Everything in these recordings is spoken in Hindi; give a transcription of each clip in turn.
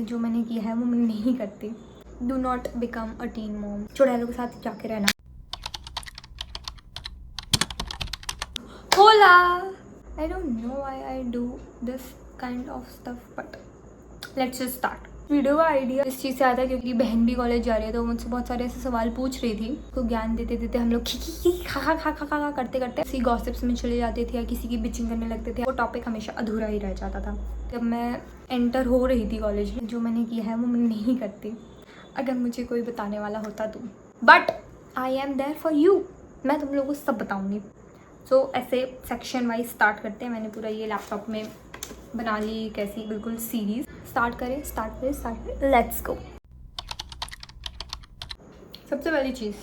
जो मैंने किया है वो मैं नहीं करती। Do not become a teen mom. चुड़ैलों के साथ जाके रहना। होला, I don't know why I do this kind of stuff but let's just start. Video का आइडिया इस चीज़ से आता है क्योंकि बहन भी कॉलेज जा रही है तो मुझसे बहुत सारे ऐसे सवाल पूछ रही थी। तो ज्ञान देते देते हम लोग खी खा खा खा खा खा करते करते किसी गॉसिप्स में चले जाते थे या किसी की बिचिंग करने लगते थे। वो टॉपिक हमेशा अधूरा ही रह जाता था। जब मैं एंटर हो रही थी कॉलेज में, जो मैंने किया है वो मैं नहीं करती अगर मुझे कोई बताने वाला होता तो। But I am there for you. मैं तुम लोगों को सब बताऊँगी। सो ऐसे सेक्शन वाइज स्टार्ट करते हैं। मैंने पूरा ये लैपटॉप में बना ली कैसी बिल्कुल सीरीज। स्टार्ट करें, लेट्स गो। सबसे पहली चीज़,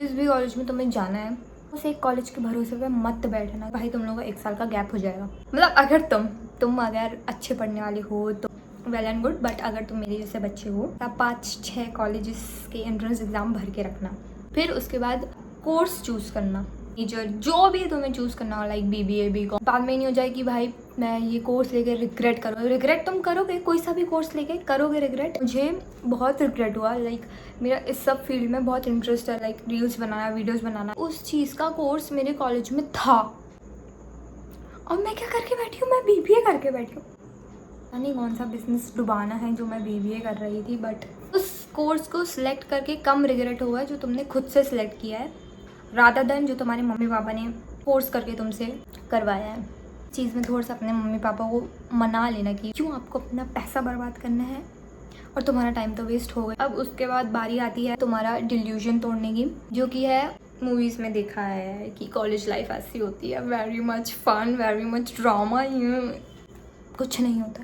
जिस भी कॉलेज में तुम्हें जाना है उस एक कॉलेज के भरोसे पे मत बैठना। भाई तुम लोगों का 1 साल का गैप हो जाएगा। मतलब अगर तुम अगर अच्छे पढ़ने वाले हो तो वेल एंड गुड, बट अगर तुम मेरे जैसे बच्चे हो तो 5-6 कॉलेजेस के एंट्रेंस एग्जाम भर के रखना। फिर उसके बाद कोर्स चूज़ करना, टीचर जो भी तुम्हें चूज़ करना हो, लाइक BBA BCom। बाद में नहीं हो जाए कि भाई मैं ये कोर्स लेके रिग्रेट करो। रिग्रेट तुम करोगे, कोई सा भी कोर्स लेके करोगे रिग्रेट। मुझे बहुत रिग्रेट हुआ। लाइक मेरा इस सब फील्ड में बहुत इंटरेस्ट है, लाइक रील्स बनाना, वीडियोस बनाना। उस चीज़ का कोर्स मेरे कॉलेज में था और मैं क्या करके बैठी हूँ, मैं BBA करके बैठी हूँ। नहीं कौन सा बिजनेस डुबाना है जो मैं BBA कर रही थी, बट उस कोर्स को सिलेक्ट करके कम रिग्रेट हुआ जो तुमने खुद से सिलेक्ट किया है रादर देन जो तुम्हारे मम्मी पापा ने फोर्स करके तुमसे करवाया है। चीज़ में थोड़ा सा अपने मम्मी पापा को मना लेना कि क्यों आपको अपना पैसा बर्बाद करना है और तुम्हारा टाइम तो वेस्ट हो गया। अब उसके बाद बारी आती है तुम्हारा डिल्यूजन तोड़ने की, जो कि है मूवीज़ में देखा है कि कॉलेज लाइफ ऐसी होती है, very much fun, very much drama. कुछ नहीं होता।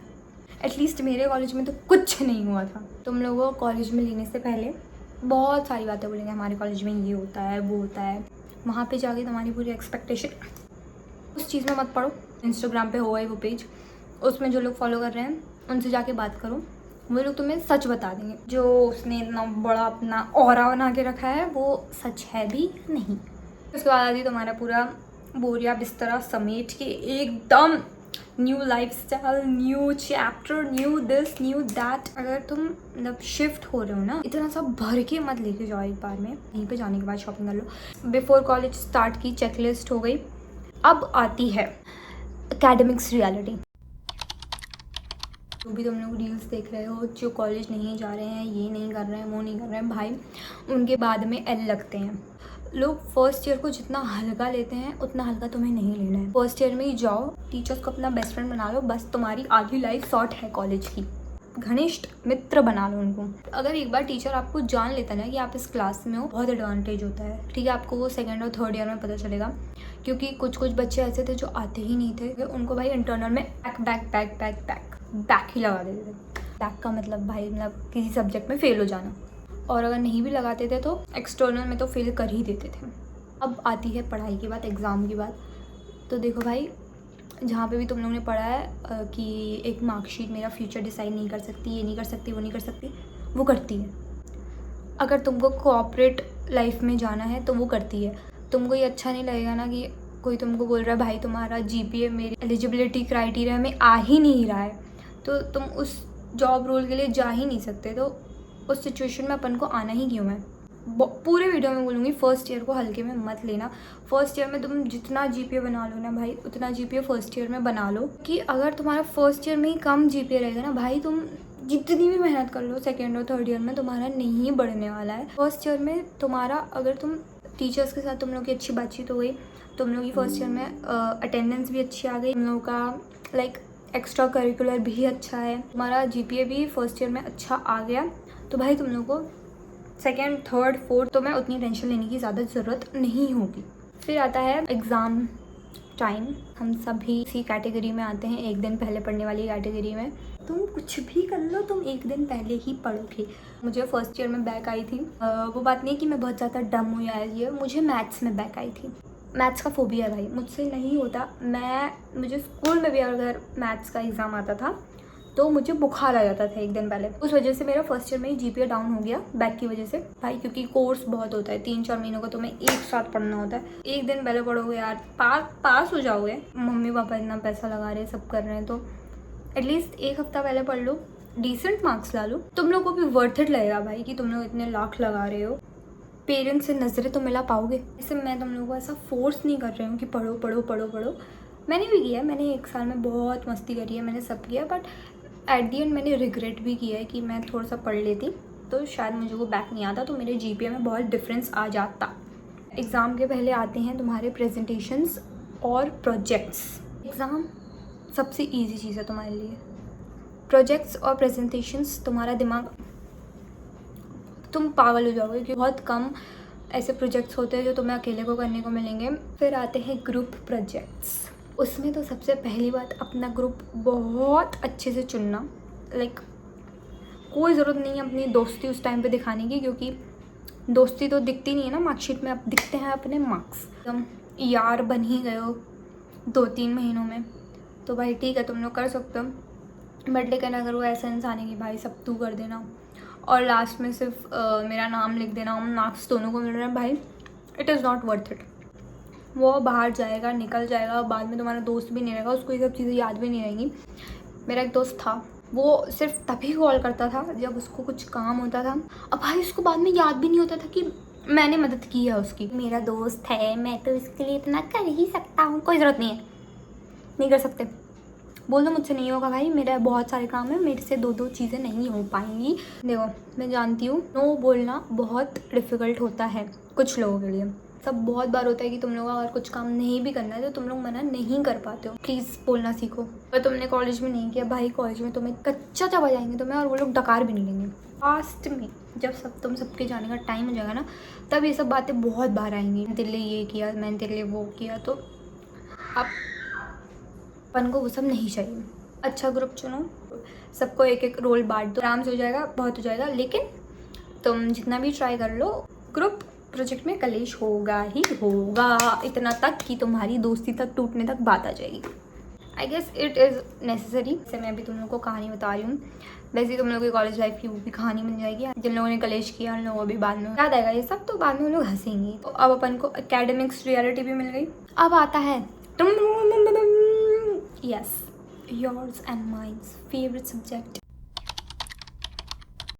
एटलीस्ट मेरे कॉलेज में तो कुछ नहीं हुआ था। तुम लोगों को कॉलेज में लेने से पहले बहुत सारी बातें बोलेंगे, हमारे कॉलेज में ये होता है वो होता है। वहाँ पे जाके तुम्हारी पूरी एक्सपेक्टेशन, उस चीज़ में मत पड़ो। इंस्टाग्राम पे होगा ही वो पेज, उसमें जो लोग फॉलो कर रहे हैं उनसे जाके बात करो, वो लोग तुम्हें सच बता देंगे। जो उसने इतना बड़ा अपना ऑरा बना के रखा है वो सच है भी नहीं। उसके बाद आती तुम्हारा पूरा बोरिया बिस्तरा समेट के एकदम new lifestyle, new chapter, new this knew that. अगर तुम मतलब शिफ्ट हो रहे हो ना, इतना सब भर के मत लेके जाओ एक बार में। यहीं पे जाने के बाद शॉपिंग कर लो। बिफोर कॉलेज स्टार्ट की चेकलिस्ट हो गई। अब आती है एकेडमिक्स रियलिटी। जो भी तुम लोग रील्स देख रहे हो, जो कॉलेज नहीं जा रहे हैं, ये नहीं कर रहे हैं, वो नहीं कर रहे हैं, भाई उनके बाद में L लगते हैं। लोग फर्स्ट ईयर को जितना हल्का लेते हैं उतना हल्का तुम्हें नहीं लेना है। फर्स्ट ईयर में ही जाओ, टीचर्स को अपना बेस्ट फ्रेंड बना लो, बस तुम्हारी आधी लाइफ शॉर्ट है कॉलेज की। घनिष्ठ मित्र बना लो उनको। अगर एक बार टीचर आपको जान लेता है ना कि आप इस क्लास में हो, बहुत एडवांटेज होता है। ठीक है, आपको वो 2nd और 3rd ईयर में पता चलेगा, क्योंकि कुछ बच्चे ऐसे थे जो आते ही नहीं थे। उनको भाई इंटरनल में बैक ही लगा देते थे। बैक का मतलब भाई मतलब किसी सब्जेक्ट में फेल हो जाना, और अगर नहीं भी लगाते थे तो एक्सटर्नल में तो फेल कर ही देते थे। अब आती है पढ़ाई की बात, एग्ज़ाम की बात। तो देखो भाई, जहाँ पे भी तुम लोगों ने पढ़ा है कि एक मार्कशीट मेरा फ्यूचर डिसाइड नहीं कर सकती, ये नहीं कर सकती, वो नहीं कर सकती, वो करती है। अगर तुमको कोऑपरेट लाइफ में जाना है तो वो करती है। तुमको ये अच्छा नहीं लगेगा ना कि कोई तुमको बोल रहा है भाई तुम्हारा GPA मेरी एलिजिबिलिटी क्राइटेरिया में आ ही नहीं रहा है, तो तुम उस जॉब रोल के लिए जा ही नहीं सकते। तो उस सिचुएशन में अपन को आना ही क्यों है। पूरे वीडियो में बोलूँगी फर्स्ट ईयर को हल्के में मत लेना। फर्स्ट ईयर में तुम जितना GPA बना लो ना भाई, उतना GPA फर्स्ट ईयर में बना लो। कि अगर तुम्हारा फर्स्ट ईयर में ही कम GPA रहेगा ना भाई, तुम जितनी भी मेहनत कर लो 2nd और 3rd ईयर में तुम्हारा नहीं बढ़ने वाला है। फर्स्ट ईयर में तुम्हारा, अगर तुम टीचर्स के साथ तुम लोग की अच्छी बातचीत हो गई, तुम लोग की फर्स्ट ईयर में अटेंडेंस भी अच्छी आ गई, तुम लोगों का लाइक एक्स्ट्रा करिकुलर भी अच्छा है, तुम्हारा GPA भी फर्स्ट ईयर में अच्छा आ गया, तो भाई तुम लोग को 2nd, 3rd, 4th तो मैं उतनी टेंशन लेने की ज़्यादा ज़रूरत नहीं होगी। फिर आता है एग्ज़ाम टाइम। हम सभी इसी कैटेगरी में आते हैं, एक दिन पहले पढ़ने वाली कैटेगरी में। तुम कुछ भी कर लो, तुम एक दिन पहले ही पढ़ोगे। मुझे फर्स्ट ईयर में बैक आई थी। वो बात नहीं कि मैं बहुत ज़्यादा डम हूँ या ये, मुझे मैथ्स में बैक आई थी। मैथ्स का फोबिया है भाई, मुझसे नहीं होता। मुझे स्कूल में भी अगर मैथ्स का एग्ज़ाम आता था तो मुझे बुखार आ जाता था एक दिन पहले। उस वजह से मेरा फर्स्ट ईयर में ही GPA डाउन हो गया बैक की वजह से भाई, क्योंकि कोर्स बहुत होता है, 3-4 महीनों का तुम्हें एक साथ पढ़ना होता है। एक दिन पहले पढ़ोगे यार, पास हो जाओगे। मम्मी पापा इतना पैसा लगा रहे हैं, सब कर रहे हैं, तो एटलीस्ट एक हफ्ता पहले पढ़ लो, डिसेंट मार्क्स ला लो, तुम लोग को भी वर्थ इट लगेगा भाई कि तुम लोग इतने लाख लगा रहे हो। पेरेंट्स से नज़रें तो मिला पाओगे। ऐसे मैं तुम लोगों को ऐसा फोर्स नहीं कर रही हूँ कि पढ़ो पढ़ो पढ़ो पढ़ो। मैंने भी किया है, मैंने 1 साल में बहुत मस्ती करी है, मैंने सब किया, बट एट दी एंड मैंने रिग्रेट भी किया है कि मैं थोड़ा सा पढ़ लेती तो शायद मुझे वो बैक नहीं आता, तो मेरे जीपीए में बहुत डिफरेंस आ जाता। एग्ज़ाम के पहले आते हैं तुम्हारे प्रेजेंटेशंस और प्रोजेक्ट्स। एग्ज़ाम सबसे इजी चीज़ है तुम्हारे लिए। प्रोजेक्ट्स और प्रेजेंटेशंस तुम्हारा दिमाग, तुम पागल हो जाओगे कि बहुत कम ऐसे प्रोजेक्ट्स होते हैं जो तुम्हें अकेले को करने को मिलेंगे। फिर आते हैं ग्रुप प्रोजेक्ट्स। उसमें तो सबसे पहली बात अपना ग्रुप बहुत अच्छे से चुनना। लाइक कोई ज़रूरत नहीं है अपनी दोस्ती उस टाइम पे दिखाने की, क्योंकि दोस्ती तो दिखती नहीं है ना मार्कशीट में, अब दिखते हैं अपने मार्क्स। तुम यार बन ही गए हो 2-3 महीनों में तो भाई ठीक है तुम लोग कर सकते हो, बट लेकिन अगर वो ऐसा इंसान है कि भाई सब तू कर देना और लास्ट में सिर्फ मेरा नाम लिख देना, मार्क्स दोनों को मिल रहे हैं, भाई it is not worth it. वो बाहर जाएगा, निकल जाएगा, बाद में तुम्हारा दोस्त भी नहीं रहेगा, उसको ये सब चीज़ें याद भी नहीं रहेंगी। मेरा एक दोस्त था, वो सिर्फ तभी कॉल करता था जब उसको कुछ काम होता था। अब भाई उसको बाद में याद भी नहीं होता था कि मैंने मदद की है उसकी। मेरा दोस्त है, मैं तो इसके लिए इतना कर ही सकता हूँ, कोई ज़रूरत नहीं है, नहीं कर सकते। बोल दो मुझसे नहीं होगा भाई, मेरा बहुत सारे काम है, मेरे से 2-2 चीज़ें नहीं हो पाएंगी। देखो मैं जानती हूँ नो बोलना बहुत डिफ़िकल्ट होता है कुछ लोगों के लिए। सब बहुत बार होता है कि तुम लोग अगर कुछ काम नहीं भी करना है तो तुम लोग मना नहीं कर पाते हो। प्लीज़ बोलना सीखो। और तुमने कॉलेज में नहीं किया भाई, कॉलेज में तुम्हें कच्चा चबा जाएंगे तुम्हें, और वो लोग डकार भी नहीं लेंगे। लास्ट में जब तुम सबके जाने का टाइम हो जाएगा ना, तब ये सब बातें बहुत बार आएंगी। मैंने तेरे लिए ये किया, मैंने तेरे लिए वो किया, तो आप अपन को वो सब नहीं चाहिए। अच्छा ग्रुप चुनो, सबको एक एक रोल बांट दो, आराम से हो जाएगा, बहुत हो जाएगा। लेकिन तुम जितना भी ट्राई कर लो, ग्रुप प्रोजेक्ट में कलेश होगा ही होगा, इतना तक कि तुम्हारी दोस्ती तक टूटने तक बात आ जाएगी। I guess it is necessary. जैसे मैं अभी तुम लोगों को कहानी बता रही हूँ, वैसे तुम लोगों की कॉलेज लाइफ की वो भी कहानी बन जाएगी। जिन लोगों ने कलेश किया उन लोगों को भी बाद में याद आएगा ये सब, तो बाद में उन लोग हंसेंगे। तो अब अपन को एकेडमिक्स रियलिटी भी मिल गई। अब आता है yes, yours and mines favourite subject